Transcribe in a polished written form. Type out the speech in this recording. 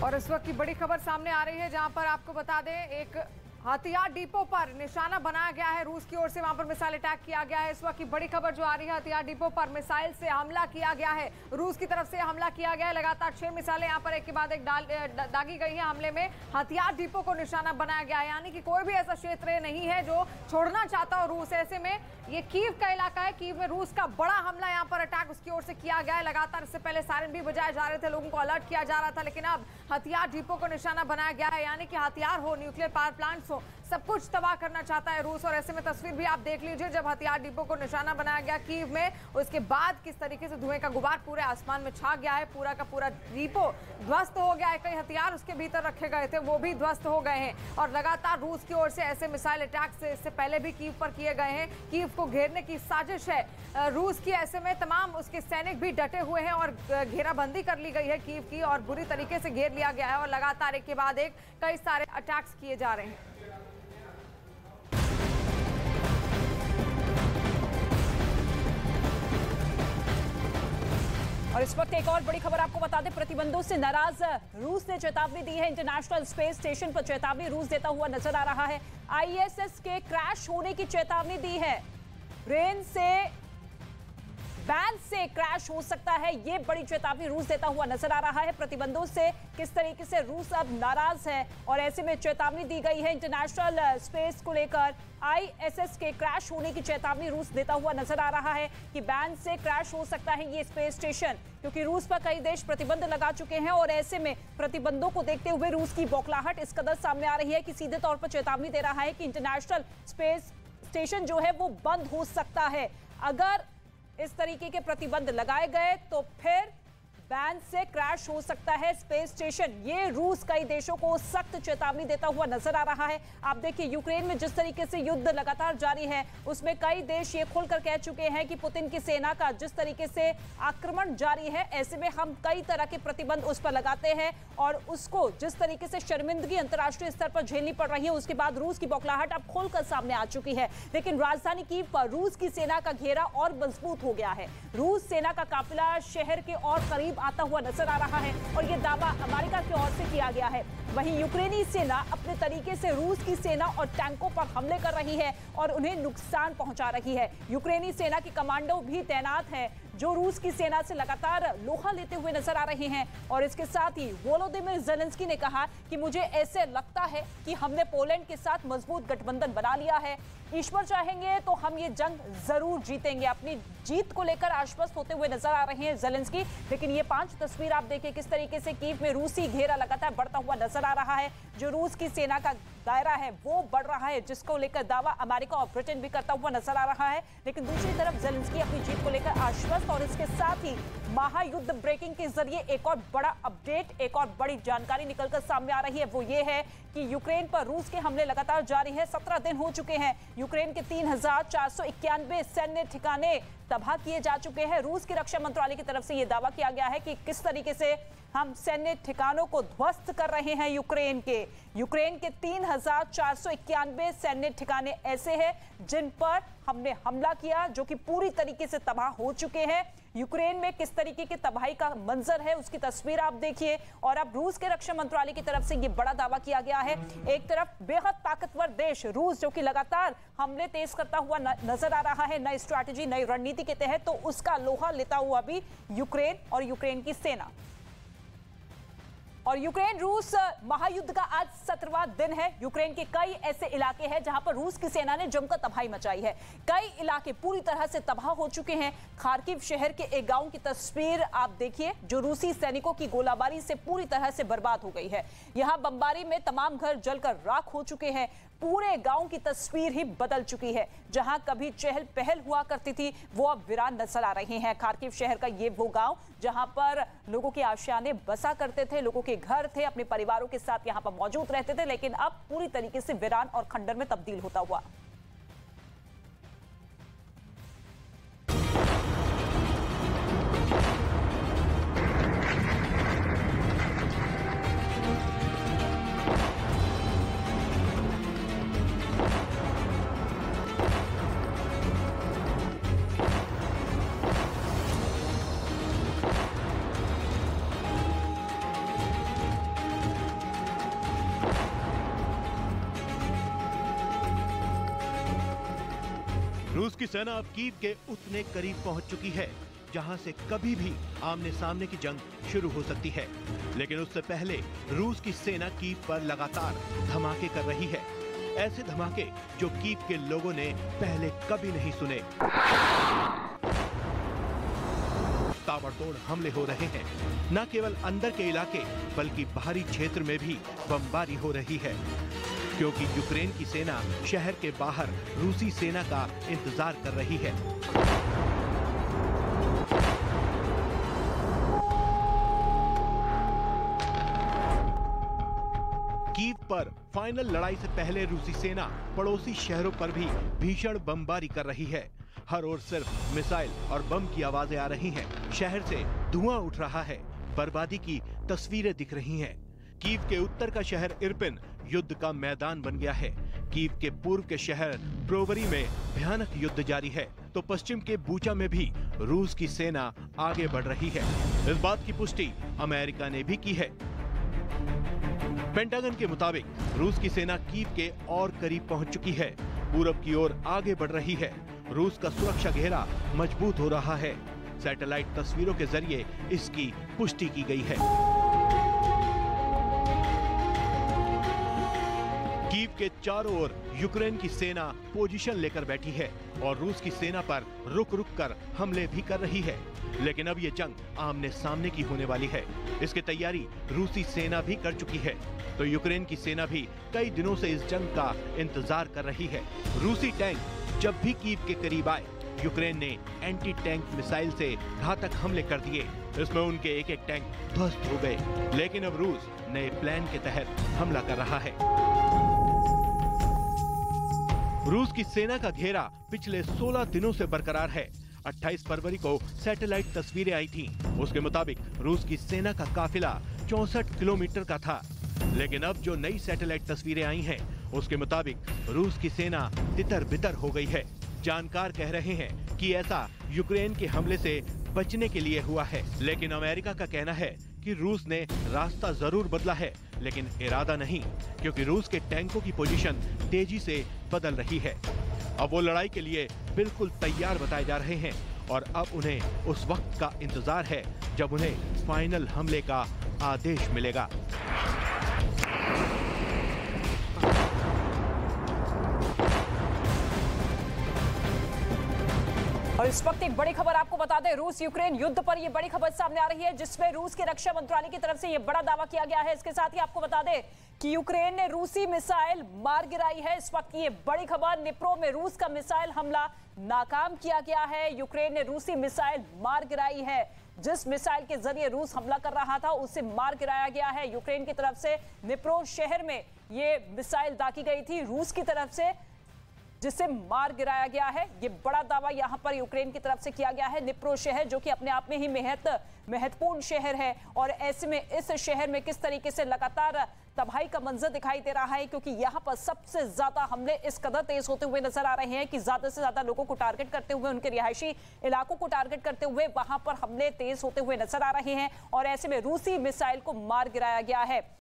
और इस वक्त की बड़ी खबर सामने आ रही है, जहां पर आपको बता दें एक हथियार डिपो पर निशाना बनाया गया है। रूस की ओर से वहां पर मिसाइल अटैक किया गया है। इस वक्त की बड़ी खबर जो आ रही है, हथियार डिपो पर मिसाइल से हमला किया गया है। रूस की तरफ से हमला किया गया है। लगातार 6 मिसाइलें यहां पर एक के बाद एक दागी गई है। हमले में हथियार डिपो को निशाना बनाया गया है, यानी कि कोई भी ऐसा क्षेत्र नहीं है जो छोड़ना चाहता हो रूस। ऐसे में ये कीव का इलाका है। कीव में रूस का बड़ा हमला यहाँ पर अटैक उसकी ओर से किया गया है। लगातार इससे पहले सायरन भी बजाए जा रहे थे, लोगों को अलर्ट किया जा रहा था, लेकिन अब हथियार डिपो को निशाना बनाया गया है, यानी कि हथियार हो, न्यूक्लियर पावर प्लांट्स हो, सब कुछ तबाह करना चाहता है रूस। और ऐसे में तस्वीर भी आप देख लीजिए, जब हथियार डिपो को निशाना बनाया गया कीव में, उसके बाद किस तरीके से धुएं का गुबार पूरे आसमान में छा गया है। पूरा का पूरा डिपो ध्वस्त हो गया है। कई हथियार उसके भीतर रखे गए थे, वो भी ध्वस्त हो गए हैं। और लगातार रूस की ओर से ऐसे मिसाइल अटैक से इससे पहले भी कीव पर किए गए हैं। कीव को घेरने की साजिश है रूस की। ऐसे में तमाम उसके सैनिक भी डटे हुए हैं और घेराबंदी कर ली गई है कीव की, और बुरी तरीके से घेर लिया गया है। और लगातार एक के बाद एक कई सारे अटैक्स किए जा रहे हैं। और इस वक्त एक और बड़ी खबर आपको बता दें, प्रतिबंधों से नाराज रूस ने चेतावनी दी है। इंटरनेशनल स्पेस स्टेशन पर चेतावनी रूस देता हुआ नजर आ रहा है। आईएसएस के क्रैश होने की चेतावनी दी है। रेन से बैन से क्रैश हो सकता है, ये बड़ी चेतावनी रूस देता हुआ नजर आ रहा है। प्रतिबंधों से किस तरीके से रूस अब नाराज है, और ऐसे में चेतावनी दी गई है इंटरनेशनल स्पेस को लेकर। आईएसएस के क्रैश होने की चेतावनी रूस देता हुआ नजर आ रहा है कि बैन से क्रैश हो सकता है ये स्पेस स्टेशन, क्योंकि रूस पर कई देश प्रतिबंध लगा चुके हैं। और ऐसे में प्रतिबंधों को देखते हुए रूस की बौखलाहट इस कदर सामने आ रही है कि सीधे तौर पर चेतावनी दे रहा है कि इंटरनेशनल स्पेस स्टेशन जो है वो बंद हो सकता है। अगर इस तरीके के प्रतिबंध लगाए गए तो फिर बैन से क्रैश हो सकता है स्पेस स्टेशन। ये रूस कई देशों को सख्त चेतावनी देता हुआ नजर आ रहा है। आप देखिए, यूक्रेन में जिस तरीके से युद्ध लगातार जारी है, उसमें कई देश ये खुलकर कह चुके हैं कि पुतिन की सेना का जिस तरीके से आक्रमण जारी है, ऐसे में हम कई तरह के प्रतिबंध उस पर लगाते हैं। और उसको जिस तरीके से शर्मिंदगी अंतर्राष्ट्रीय स्तर पर झेलनी पड़ रही है, उसके बाद रूस की बौखलाहट अब खोलकर सामने आ चुकी है। लेकिन राजधानी कीव पर रूस की सेना का घेरा और मजबूत हो गया है। रूस सेना का काफिला शहर के और करीब आता हुआ नजर आ रहा है, और यह दावा अमेरिका की ओर से किया गया है। वहीं यूक्रेनी सेना अपने तरीके से रूस की सेना और टैंकों पर हमले कर रही है और उन्हें नुकसान पहुंचा रही है। यूक्रेनी सेना के कमांडो भी तैनात हैं, जो रूस की सेना से लगातार लोहा लेते हुए नजर आ रहे हैं। और इसके साथ ही वोलोदिमीर ज़ेलेंस्की ने कहा कि मुझे ऐसे लगता है कि हमने पोलैंड के साथ मजबूत गठबंधन बना लिया है। ईश्वर चाहेंगे तो हम ये जंग जरूर जीतेंगे। अपनी जीत को लेकर आश्वस्त होते हुए नजर आ रहे हैं ज़ेलेंस्की। लेकिन ये 5 तस्वीर आप देखिए, किस तरीके से कीव में रूसी घेरा लगातार बढ़ता हुआ नजर आ रहा है। जो रूस की सेना का दायरा है वो बढ़ रहा है, जिसको लेकर दावा अमेरिका और ब्रिटेन भी करता हुआ नजर आ रहा है। लेकिन दूसरी तरफ ज़ेलेंस्की अपनी जीत को लेकर आश्वस्त। और इसके साथ ही महायुद्ध ब्रेकिंग के जरिए एक और बड़ा अपडेट, एक और बड़ी जानकारी निकलकर सामने आ रही है। वो ये है कि यूक्रेन पर रूस के हमले लगातार जारी है। 17 दिन हो चुके हैं। यूक्रेन के 3491 सैन्य ठिकाने तबाह किए जा चुके हैं। रूस की रक्षा मंत्रालय की तरफ से यह दावा किया गया है कि किस तरीके से हम सैन्य ठिकानों को ध्वस्त कर रहे हैं। यूक्रेन के 3491 सैन्य ठिकाने ऐसे हैं जिन पर हमने हमला किया, जो कि पूरी तरीके से तबाह हो चुके हैं। यूक्रेन में किस तरीके की तबाही का मंजर है, उसकी तस्वीर आप देखिए। और अब रूस के रक्षा मंत्रालय की तरफ से यह बड़ा दावा किया गया है। एक तरफ बेहद ताकतवर देश रूस, जो कि लगातार हमले तेज करता हुआ नजर आ रहा है नई स्ट्रैटेजी, नई रणनीति के तहत, तो उसका लोहा लेता हुआ भी यूक्रेन और यूक्रेन की सेना। और यूक्रेन रूस महायुद्ध का आज 17वां दिन है। यूक्रेन के कई ऐसे इलाके हैं जहां पर रूस की सेना ने जमकर तबाही मचाई है। कई इलाके पूरी तरह से तबाह हो चुके हैं। खार्किव शहर के एक गांव की तस्वीर आप देखिए, जो रूसी सैनिकों की गोलाबारी से पूरी तरह से बर्बाद हो गई है। यहां बमबारी में तमाम घर जलकर राख हो चुके हैं। पूरे गांव की तस्वीर ही बदल चुकी है। जहां कभी चहल पहल हुआ करती थी, वो अब वीरान नजर आ रहे हैं। खार्किव शहर का ये वो गांव जहां पर लोगों के आशियाने बसा करते थे, लोगों के घर थे, अपने परिवारों के साथ यहां पर मौजूद रहते थे, लेकिन अब पूरी तरीके से वीरान और खंडर में तब्दील होता हुआ। रूस की सेना अब कीव के उतने करीब पहुंच चुकी है जहां से कभी भी आमने सामने की जंग शुरू हो सकती है। लेकिन उससे पहले रूस की सेना कीव पर लगातार धमाके कर रही है, ऐसे धमाके जो कीव के लोगों ने पहले कभी नहीं सुने। ताबड़तोड़ हमले हो रहे हैं, न केवल अंदर के इलाके बल्कि बाहरी क्षेत्र में भी बमबारी हो रही है, क्योंकि यूक्रेन की सेना शहर के बाहर रूसी सेना का इंतजार कर रही है। कीव पर फाइनल लड़ाई से पहले रूसी सेना पड़ोसी शहरों पर भी भीषण बमबारी कर रही है। हर ओर सिर्फ मिसाइल और बम की आवाजें आ रही हैं। शहर से धुआं उठ रहा है, बर्बादी की तस्वीरें दिख रही हैं। कीव के उत्तर का शहर इरपिन युद्ध का मैदान बन गया है। कीव के पूर्व के शहर ब्रोवरी में भयानक युद्ध जारी है, तो पश्चिम के बूचा में भी रूस की सेना आगे बढ़ रही है। इस बात की पुष्टि अमेरिका ने भी की है। पेंटागन के मुताबिक रूस की सेना कीव के और करीब पहुंच चुकी है, पूरब की ओर आगे बढ़ रही है। रूस का सुरक्षा घेरा मजबूत हो रहा है। सैटेलाइट तस्वीरों के जरिए इसकी पुष्टि की गई है। कीव के चारों ओर यूक्रेन की सेना पोजीशन लेकर बैठी है और रूस की सेना पर रुक रुक कर हमले भी कर रही है। लेकिन अब ये जंग आमने सामने की होने वाली है। इसकी तैयारी रूसी सेना भी कर चुकी है, तो यूक्रेन की सेना भी कई दिनों से इस जंग का इंतजार कर रही है। रूसी टैंक जब भी कीव के करीब आए, यूक्रेन ने एंटी टैंक मिसाइल से घातक हमले कर दिए। इसमें उनके एक एक टैंक ध्वस्त हो गए। लेकिन अब रूस नए प्लान के तहत हमला कर रहा है। रूस की सेना का घेरा पिछले 16 दिनों से बरकरार है। 28 फरवरी को सैटेलाइट तस्वीरें आई थीं। उसके मुताबिक रूस की सेना का काफिला 64 किलोमीटर का था। लेकिन अब जो नई सैटेलाइट तस्वीरें आई हैं, उसके मुताबिक रूस की सेना तितर बितर हो गई है। जानकार कह रहे हैं कि ऐसा यूक्रेन के हमले से बचने के लिए हुआ है। लेकिन अमेरिका का कहना है कि रूस ने रास्ता जरूर बदला है, लेकिन इरादा नहीं, क्योंकि रूस के टैंकों की पोजीशन तेजी से बदल रही है। अब वो लड़ाई के लिए बिल्कुल तैयार बताए जा रहे हैं और अब उन्हें उस वक्त का इंतजार है जब उन्हें फाइनल हमले का आदेश मिलेगा। और इस वक्त एक बड़ी खबर आपको बता दें, रूस यूक्रेन युद्ध पर ये बड़ी खबर सामने आ रही है, जिसमें रूस के रक्षा मंत्रालय की तरफ से ये बड़ा दावा किया गया है। इसके साथ ही आपको बता दें कि यूक्रेन ने रूसी मिसाइल मार गिराई है। इस वक्त की ये बड़ी खबर, निप्रो में रूस का मिसाइल हमला नाकाम किया गया है। यूक्रेन ने रूसी मिसाइल मार गिराई है। जिस मिसाइल के जरिए रूस हमला कर रहा था, उसे मार गिराया गया है। यूक्रेन की तरफ से निप्रो शहर में ये मिसाइल दागी गई थी रूस की तरफ से, जिसे मार गिराया गया है। ये बड़ा दावा यहां पर यूक्रेन की तरफ से किया गया है। निप्रो शहर जो कि अपने आप में ही महत्वपूर्ण शहर है, और ऐसे में इस शहर में किस तरीके से लगातार तबाही का मंजर दिखाई दे रहा है, क्योंकि यहां पर सबसे ज्यादा हमले इस कदर तेज होते हुए नजर आ रहे हैं कि ज्यादा से ज्यादा लोगों को टारगेट करते हुए, उनके रिहायशी इलाकों को टारगेट करते हुए वहां पर हमले तेज होते हुए नजर आ रहे हैं, और ऐसे में रूसी मिसाइल को मार गिराया गया है।